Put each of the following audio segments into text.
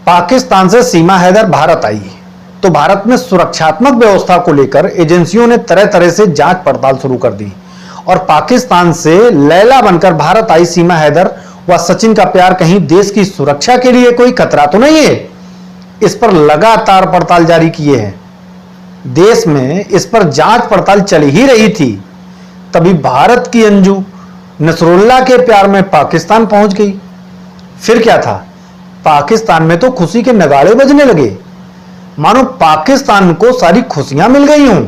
पाकिस्तान से सीमा हैदर भारत आई तो भारत में सुरक्षात्मक व्यवस्था को लेकर एजेंसियों ने तरह तरह से जांच पड़ताल शुरू कर दी और पाकिस्तान से लैला बनकर भारत आई सीमा हैदर व सचिन का प्यार कहीं देश की सुरक्षा के लिए कोई खतरा तो नहीं है। इस पर लगातार पड़ताल जारी किए हैं। देश में इस पर जांच पड़ताल चल ही रही थी, तभी भारत की अंजू नसरुल्लाह के प्यार में पाकिस्तान पहुंच गई। फिर क्या था, पाकिस्तान में तो खुशी के नगाड़े बजने लगे, मानो पाकिस्तान को सारी खुशियां मिल गई हों,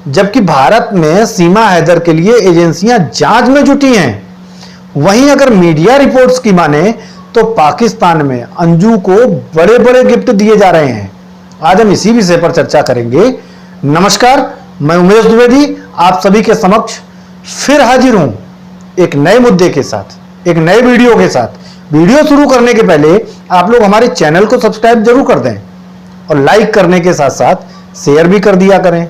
जबकि भारत में सीमा हैदर के लिए एजेंसियां जांच में जुटी हैं। वहीं अगर मीडिया रिपोर्ट्स की माने तो पाकिस्तान में अंजू को बड़े बड़े गिफ्ट दिए जा रहे हैं। आज हम इसी विषय पर चर्चा करेंगे। नमस्कार, मैं उमेश द्विवेदी आप सभी के समक्ष फिर हाजिर हूं एक नए मुद्दे के साथ, एक नए वीडियो के साथ। वीडियो शुरू करने के पहले आप लोग हमारे चैनल को सब्सक्राइब जरूर कर दें और लाइक करने के साथ साथ शेयर भी कर दिया करें।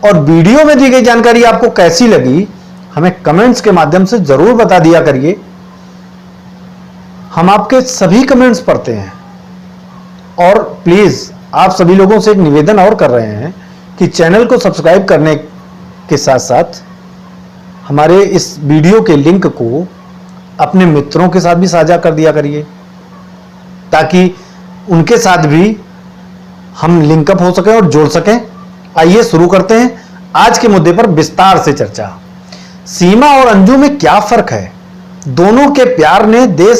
और वीडियो में दी गई जानकारी आपको कैसी लगी हमें कमेंट्स के माध्यम से जरूर बता दिया करिए। हम आपके सभी कमेंट्स पढ़ते हैं और प्लीज आप सभी लोगों से एक निवेदन और कर रहे हैं कि चैनल को सब्सक्राइब करने के साथ साथ हमारे इस वीडियो के लिंक को अपने मित्रों के साथ भी साझा कर दिया करिए, ताकि उनके साथ भी हम लिंकअप हो सकें और जोड़ सकें। आइए शुरू करते हैं आज के मुद्दे पर विस्तार से चर्चा। सीमा और अंजू में क्या फर्क है? दोनों के प्यार ने देश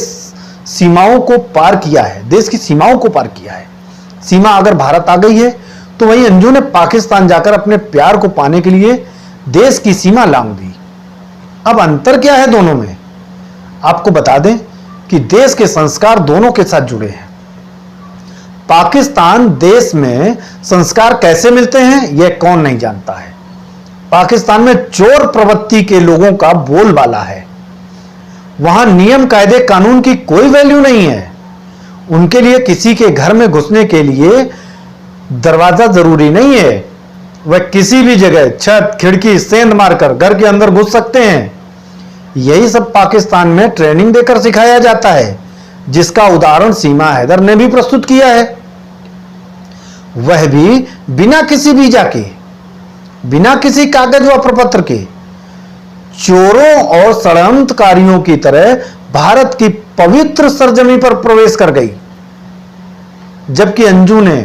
सीमाओं को पार किया है, देश की सीमाओं को पार किया है। सीमा अगर भारत आ गई है तो वहीं अंजू ने पाकिस्तान जाकर अपने प्यार को पाने के लिए देश की सीमा लांघ दी। अब अंतर क्या है दोनों में? आपको बता दें कि देश के संस्कार दोनों के साथ जुड़े हैं। पाकिस्तान देश में संस्कार कैसे मिलते हैं यह कौन नहीं जानता है। पाकिस्तान में चोर प्रवृत्ति के लोगों का बोलबाला है। वहां नियम कायदे कानून की कोई वैल्यू नहीं है। उनके लिए किसी के घर में घुसने के लिए दरवाजा जरूरी नहीं है। वह किसी भी जगह छत खिड़की सेंध मारकर घर के अंदर घुस सकते हैं। यही सब पाकिस्तान में ट्रेनिंग देकर सिखाया जाता है, जिसका उदाहरण सीमा हैदर ने भी प्रस्तुत किया है। वह भी बिना किसी वीजा के, बिना किसी कागज व प्रपत्र के, चोरों और षड्यंत्रकारियों की तरह भारत की पवित्र सरजमी पर प्रवेश कर गई, जबकि अंजू ने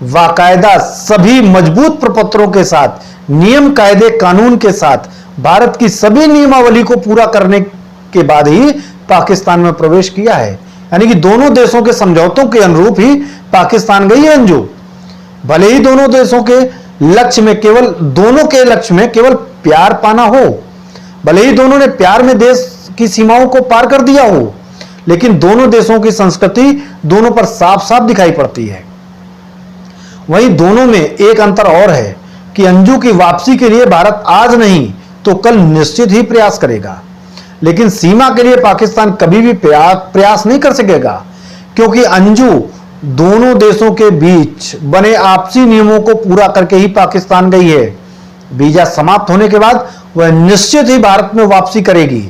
बाकायदा सभी मजबूत प्रपत्रों के साथ, नियम कायदे कानून के साथ, भारत की सभी नियमावली को पूरा करने के बाद ही पाकिस्तान में प्रवेश किया है। यानी कि दोनों देशों के समझौतों के अनुरूप ही पाकिस्तान गई है अंजू। भले ही दोनों देशों के लक्ष्य में केवल प्यार पाना हो, भले ही दोनों ने प्यार में देश की सीमाओं को पार कर दिया हो, लेकिन दोनों देशों की संस्कृति दोनों पर साफ साफ दिखाई पड़ती है। वहीं दोनों में एक अंतर और है कि अंजू की वापसी के लिए भारत आज नहीं तो कल निश्चित ही प्रयास करेगा, लेकिन सीमा के लिए पाकिस्तान कभी भी प्रयास नहीं कर सकेगा, क्योंकि अंजू दोनों देशों के बीच बने आपसी नियमों को पूरा करके ही पाकिस्तान गई है। वीजा समाप्त होने के बाद वह निश्चित ही भारत में वापसी करेगी,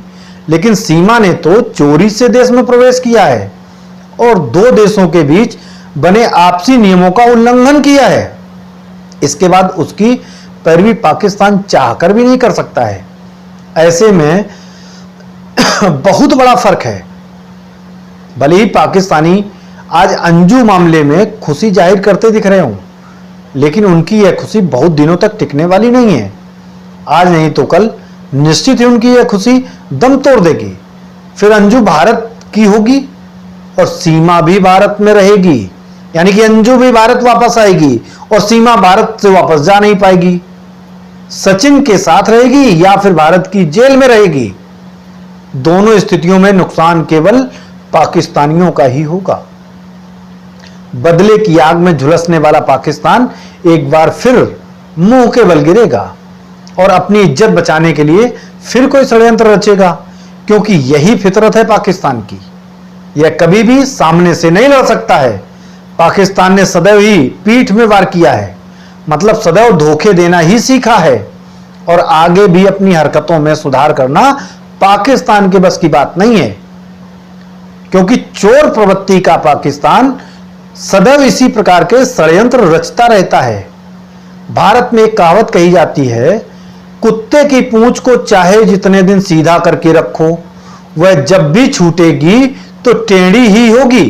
लेकिन सीमा ने तो चोरी से देश में प्रवेश किया है और दो देशों के बीच बने आपसी नियमों का उल्लंघन किया है। इसके बाद उसकी पैरवी पाकिस्तान चाहकर भी नहीं कर सकता है। ऐसे में बहुत बड़ा फर्क है। भले ही पाकिस्तानी आज अंजू मामले में खुशी जाहिर करते दिख रहे हों, लेकिन उनकी यह खुशी बहुत दिनों तक टिकने वाली नहीं है। आज नहीं तो कल निश्चित ही उनकी यह खुशी दम तोड़ देगी। फिर अंजू भारत की होगी और सीमा भी भारत में रहेगी, यानी कि अंजू भी भारत वापस आएगी और सीमा भारत से वापस जा नहीं पाएगी। सचिन के साथ रहेगी या फिर भारत की जेल में रहेगी। दोनों स्थितियों में नुकसान केवल पाकिस्तानियों का ही होगा। बदले की आग में झुलसने वाला पाकिस्तान एक बार फिर मुंह के बल गिरेगा और अपनी इज्जत बचाने के लिए फिर कोई षड्यंत्र रचेगा, क्योंकि यही फितरत है पाकिस्तान की। यह कभी भी सामने से नहीं लड़ सकता है। पाकिस्तान ने सदैव ही पीठ में वार किया है, मतलब सदैव धोखे देना ही सीखा है और आगे भी अपनी हरकतों में सुधार करना पाकिस्तान के बस की बात नहीं है। क्योंकि चोर प्रवृत्ति का पाकिस्तान सदैव इसी प्रकार के षड्यंत्र रचता रहता है। भारत में एक कहावत कही जाती है, कुत्ते की पूंछ को चाहे जितने दिन सीधा करके रखो, वह जब भी छूटेगी तो टेढ़ी ही होगी।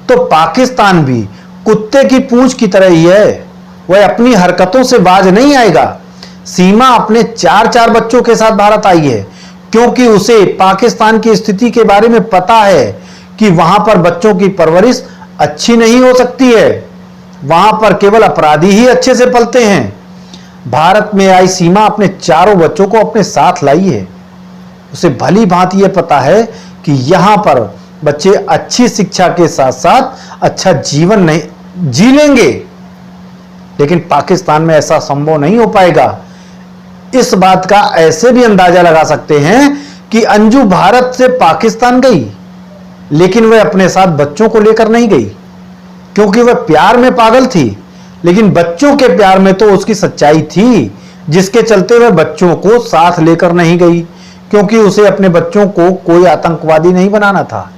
तो पाकिस्तान भी कुत्ते की पूंछ की तरह ही है, वह अपनी हरकतों से बाज नहीं आएगा। सीमा अपने 4 बच्चों के साथ भारत आई है क्योंकि उसे पाकिस्तान की स्थिति के बारे में पता है कि वहां पर बच्चों की परवरिश अच्छी नहीं हो सकती है, वहां पर केवल अपराधी ही अच्छे से पलते हैं। भारत में आई सीमा अपने 4 बच्चों को अपने साथ लाई है। उसे भली भांति यह पता है कि यहां पर बच्चे अच्छी शिक्षा के साथ साथ अच्छा जीवन नहीं जी लेंगे, लेकिन पाकिस्तान में ऐसा संभव नहीं हो पाएगा। इस बात का ऐसे भी अंदाजा लगा सकते हैं कि अंजू भारत से पाकिस्तान गई, लेकिन वह अपने साथ बच्चों को लेकर नहीं गई, क्योंकि वह प्यार में पागल थी। लेकिन बच्चों के प्यार में तो उसकी सच्चाई थी, जिसके चलते वह बच्चों को साथ लेकर नहीं गई, क्योंकि उसे अपने बच्चों को कोई आतंकवादी नहीं बनाना था।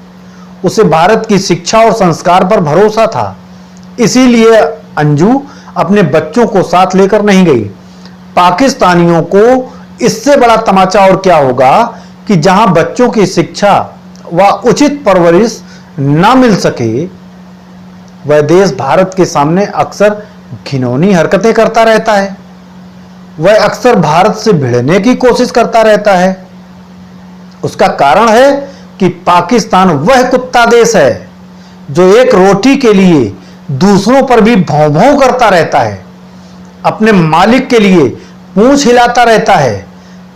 उसे भारत की शिक्षा और संस्कार पर भरोसा था, इसीलिए अंजू अपने बच्चों को साथ लेकर नहीं गई। पाकिस्तानियों को इससे बड़ा तमाचा और क्या होगा कि जहां बच्चों की शिक्षा व उचित परवरिश ना मिल सके, वह देश भारत के सामने अक्सर घिनौनी हरकतें करता रहता है। वह अक्सर भारत से भिड़ने की कोशिश करता रहता है। उसका कारण है कि पाकिस्तान वह कुत्ता देश है जो एक रोटी के लिए दूसरों पर भी भौं भौं करता रहता है, अपने मालिक के लिए पूंछ हिलाता रहता है।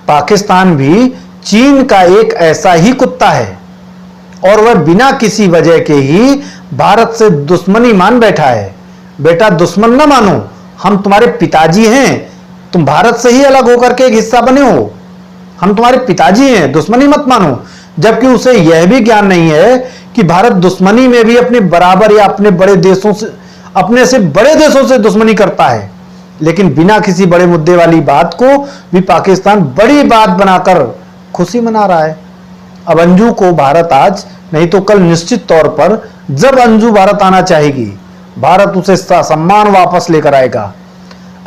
पाकिस्तान भी चीन का एक ऐसा ही कुत्ता है और वह बिना किसी वजह के ही भारत से दुश्मनी मान बैठा है। बेटा, दुश्मन ना मानो, हम तुम्हारे पिताजी हैं, तुम भारत से ही अलग होकर के एक हिस्सा बने हो, हम तुम्हारे पिताजी हैं, दुश्मनी मत मानो। जबकि उसे यह भी ज्ञान नहीं है कि भारत दुश्मनी में भी अपने बराबर या अपने बड़े देशों से, अपने से बड़े देशों से दुश्मनी करता है। लेकिन बिना किसी बड़े मुद्दे वाली बात को भी पाकिस्तान बड़ी बात बनाकर खुशी मना रहा है। अब अंजू को भारत आज नहीं तो कल निश्चित तौर पर, जब अंजू भारत आना चाहेगी, भारत उसे सम्मान वापस लेकर आएगा।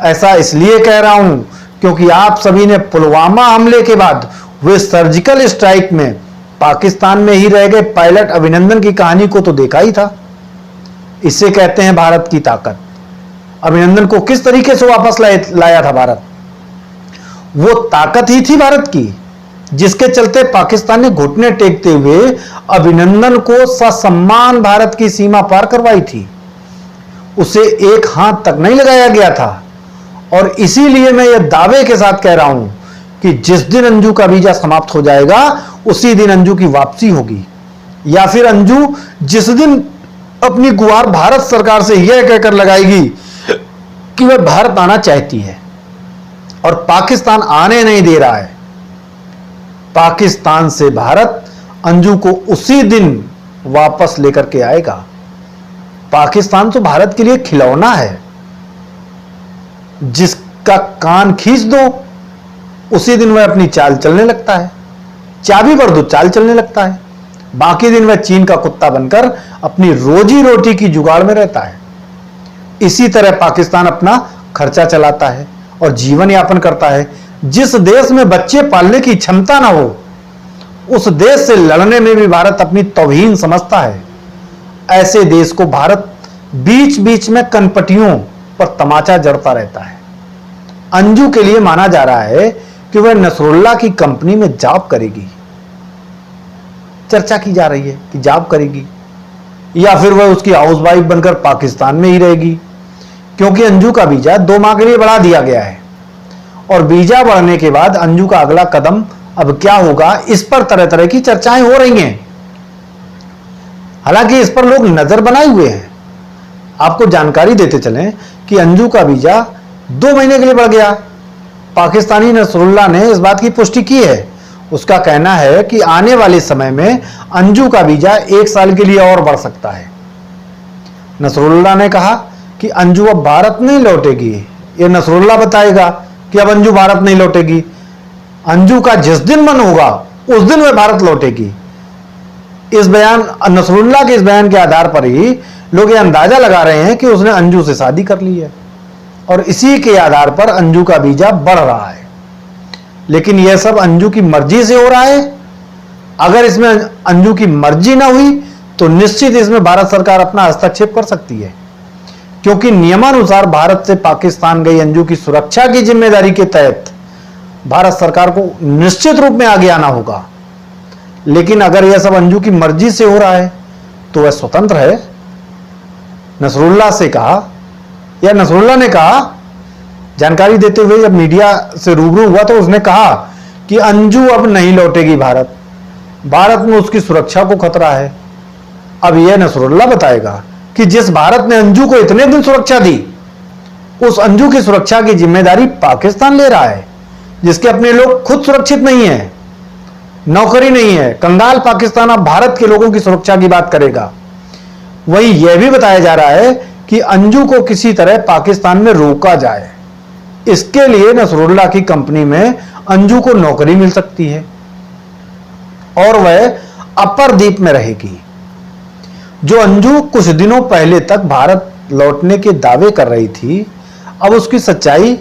ऐसा इसलिए कह रहा हूं क्योंकि आप सभी ने पुलवामा हमले के बाद हुए सर्जिकल स्ट्राइक में पाकिस्तान में ही रह गए पायलट अभिनंदन की कहानी को तो देखा ही था। इसे कहते हैं भारत की ताकत। अभिनंदन को किस तरीके से वापस लाया था भारत, वो ताकत ही थी भारत की, जिसके चलते पाकिस्तान ने घुटने टेकते हुए अभिनंदन को ससम्मान भारत की सीमा पार करवाई थी। उसे एक हाथ तक नहीं लगाया गया था। और इसीलिए मैं यह दावे के साथ कह रहा हूं कि जिस दिन अंजू का वीजा समाप्त हो जाएगा, उसी दिन अंजू की वापसी होगी। या फिर अंजू जिस दिन अपनी गुहार भारत सरकार से यह कहकर लगाएगी कि वह भारत आना चाहती है और पाकिस्तान आने नहीं दे रहा है, पाकिस्तान से भारत अंजू को उसी दिन वापस लेकर के आएगा। पाकिस्तान तो भारत के लिए खिलौना है, जिसका कान खींच दो उसी दिन वह अपनी चाल चलने लगता है, चाबी भर दो चाल चलने लगता है। बाकी दिन वह चीन का कुत्ता बनकर अपनी रोजी रोटी की जुगाड़ में रहता है। इसी तरह पाकिस्तान अपना खर्चा चलाता है और जीवन यापन करता है। जिस देश में बच्चे पालने की क्षमता ना हो, उस देश से लड़ने में भी भारत अपनी तौहीन समझता है। ऐसे देश को भारत बीच बीच में कनपटियों पर तमाचा जड़ता रहता है। अंजू के लिए माना जा रहा है कि वह नसरुल्लाह की कंपनी में जॉब करेगी। चर्चा की जा रही है कि जॉब करेगी या फिर वह उसकी हाउस वाइफ बनकर पाकिस्तान में ही रहेगी, क्योंकि अंजू का वीजा 2 माह के लिए बढ़ा दिया गया है। और वीजा बढ़ने के बाद अंजू का अगला कदम अब क्या होगा, इस पर तरह तरह की चर्चाएं हो रही हैं। हालांकि इस पर लोग नजर बनाए हुए हैं। आपको जानकारी देते चलें कि अंजू का वीजा 2 महीने के लिए बढ़ गया। पाकिस्तानी नसरुल्लाह ने इस बात की पुष्टि की है। उसका कहना है कि आने वाले समय में अंजू का वीजा 1 साल के लिए और बढ़ सकता है। नसरुल्लाह ने कहा कि अंजू अब भारत नहीं लौटेगी। यह नसरुल्लाह बताएगा कि अब अंजू भारत नहीं लौटेगी। अंजू का जिस दिन मन होगा उस दिन वह भारत लौटेगी। इस बयान, नसरुल्लाह के इस बयान के आधार पर ही लोग ये अंदाजा लगा रहे हैं कि उसने अंजू से शादी कर ली है और इसी के आधार पर अंजू का वीजा बढ़ रहा है। लेकिन यह सब अंजू की मर्जी से हो रहा है। अगर इसमें अंजू की मर्जी ना हुई तो निश्चित इसमें भारत सरकार अपना हस्तक्षेप कर सकती है, क्योंकि नियमानुसार भारत से पाकिस्तान गई अंजू की सुरक्षा की जिम्मेदारी के तहत भारत सरकार को निश्चित रूप में आगे आना होगा। लेकिन अगर यह सब अंजू की मर्जी से हो रहा है तो वह स्वतंत्र है। नसरुल्लाह से कहा, या नसरुल्लाह ने कहा, जानकारी देते हुए जब मीडिया से रूबरू हुआ तो उसने कहा कि अंजू अब नहीं लौटेगी भारत में उसकी सुरक्षा को खतरा है। अब यह नसरुल्लाह बताएगा कि जिस भारत ने अंजू को इतने दिन सुरक्षा दी, उस अंजू की सुरक्षा की जिम्मेदारी पाकिस्तान ले रहा है, जिसके अपने लोग खुद सुरक्षित नहीं है, नौकरी नहीं है। कंगाल पाकिस्तान अब भारत के लोगों की सुरक्षा की बात करेगा। वहीं यह भी बताया जा रहा है कि अंजू को किसी तरह पाकिस्तान में रोका जाए, इसके लिए नसरुल्लाह की कंपनी में अंजू को नौकरी मिल सकती है और वह अपर द्वीप में रहेगी। जो अंजू कुछ दिनों पहले तक भारत लौटने के दावे कर रही थी, अब उसकी सच्चाई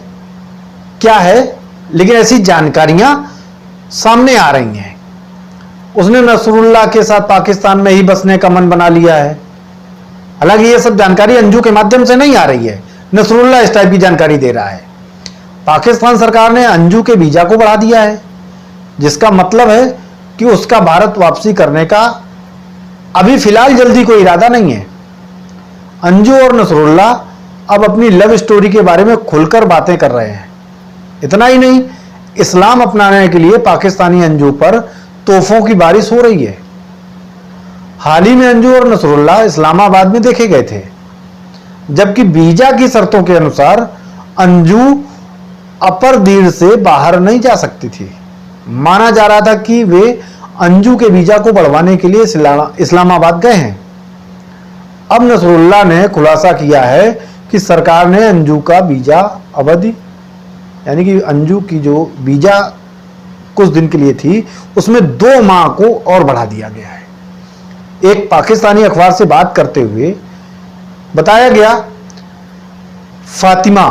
क्या है? लेकिन ऐसी जानकारियां सामने आ रही हैं। उसने नसरुल्लाह के साथ पाकिस्तान में ही बसने का मन बना लिया है। हालांकि यह सब जानकारी अंजू के माध्यम से नहीं आ रही है, नसरुल्लाह इस टाइप की जानकारी दे रहा है। पाकिस्तान सरकार ने अंजू के वीजा को बढ़ा दिया है, जिसका मतलब है कि उसका भारत वापसी करने का अभी फिलहाल जल्दी कोई इरादा नहीं है। अंजू और नसरुल्लाह अब अपनी लव स्टोरी के बारे में खुलकर बातें कर रहे हैं। इतना ही नहीं, इस्लाम अपनाने के लिए पाकिस्तानी अंजू पर तोहफों की बारिश हो रही है। हाल ही में अंजू और नसरुल्लाह इस्लामाबाद में देखे गए थे, जबकि वीजा की शर्तों के अनुसार अंजू अपर दीर से बाहर नहीं जा सकती थी। माना जा रहा था कि वे अंजू के वीजा को बढ़वाने के लिए इस्लामाबाद गए हैं। अब नसरुल्लाह ने खुलासा किया है कि सरकार ने अंजू का वीजा अवधि, यानी कि अंजू की जो वीजा कुछ दिन के लिए थी, उसमें 2 माह को और बढ़ा दिया गया है। एक पाकिस्तानी अखबार से बात करते हुए बताया गया, फातिमा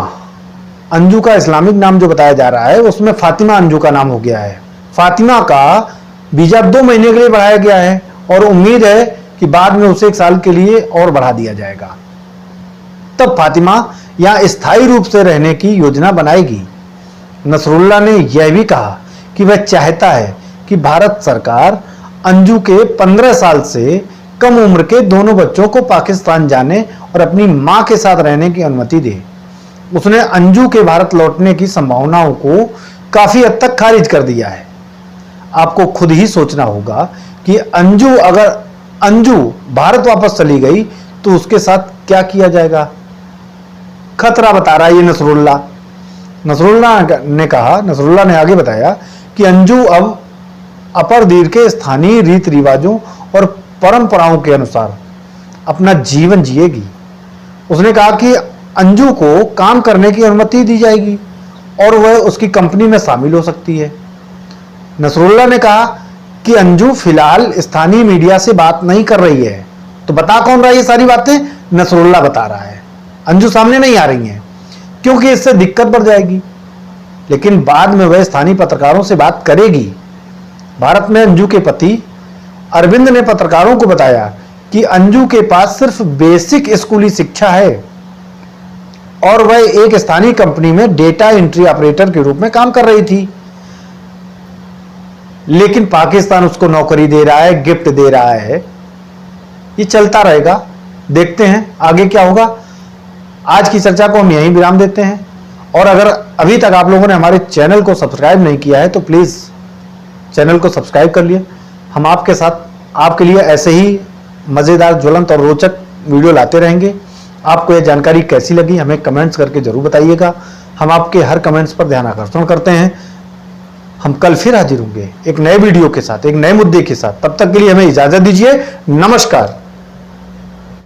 अंजू का इस्लामिक नाम जो बताया जा रहा है, उसमें फातिमा अंजू का नाम हो गया है। फातिमा का वीजा 2 महीने के लिए बढ़ाया गया है और उम्मीद है कि बाद में उसे 1 साल के लिए और बढ़ा दिया जाएगा। तब फातिमा यहां स्थायी रूप से रहने की योजना बनाएगी। नसरुल्लाह ने यह भी कहा कि वह चाहता है कि भारत सरकार अंजू के 15 साल से कम उम्र के दोनों बच्चों को पाकिस्तान जाने और अपनी मां के साथ रहने की अनुमति दे। उसने अंजू के भारत लौटने की संभावनाओं को काफी हद तक खारिज कर दिया है। आपको खुद ही सोचना होगा कि अगर अंजू भारत वापस चली गई तो उसके साथ क्या किया जाएगा। खतरा बता रहा है ये नसरुल्लाह। नसरुल्लाह ने आगे बताया कि अंजू अब अपर दीर के स्थानीय रीति रिवाजों और परंपराओं के अनुसार अपना जीवन जिएगी। उसने कहा कि अंजू को काम करने की अनुमति दी जाएगी और वह उसकी कंपनी में शामिल हो सकती है। नसरुल्लाह ने कहा कि अंजू फिलहाल स्थानीय मीडिया से बात नहीं कर रही है। तो बता कौन रहा है ये सारी बातें? नसरुल्लाह बता रहा है। अंजू सामने नहीं आ रही हैं क्योंकि इससे दिक्कत बढ़ जाएगी, लेकिन बाद में वह स्थानीय पत्रकारों से बात करेगी। भारत में अंजू के पति अरविंद ने पत्रकारों को बताया कि अंजू के पास सिर्फ बेसिक स्कूली शिक्षा है और वह एक स्थानीय कंपनी में डेटा एंट्री ऑपरेटर के रूप में काम कर रही थी, लेकिन पाकिस्तान उसको नौकरी दे रहा है, गिफ्ट दे रहा है। ये चलता रहेगा, देखते हैं आगे क्या होगा। आज की चर्चा को हम यहीं विराम देते हैं और अगर अभी तक आप लोगों ने हमारे चैनल को सब्सक्राइब नहीं किया है तो प्लीज चैनल को सब्सक्राइब कर लिए। हम आपके साथ आपके लिए ऐसे ही मजेदार, ज्वलंत और रोचक वीडियो लाते रहेंगे। आपको यह जानकारी कैसी लगी हमें कमेंट्स करके जरूर बताइएगा। हम आपके हर कमेंट्स पर ध्यान आकर्षण करते हैं। हम कल फिर हाजिर होंगे एक नए वीडियो के साथ, एक नए मुद्दे के साथ। तब तक के लिए हमें इजाजत दीजिए। नमस्कार।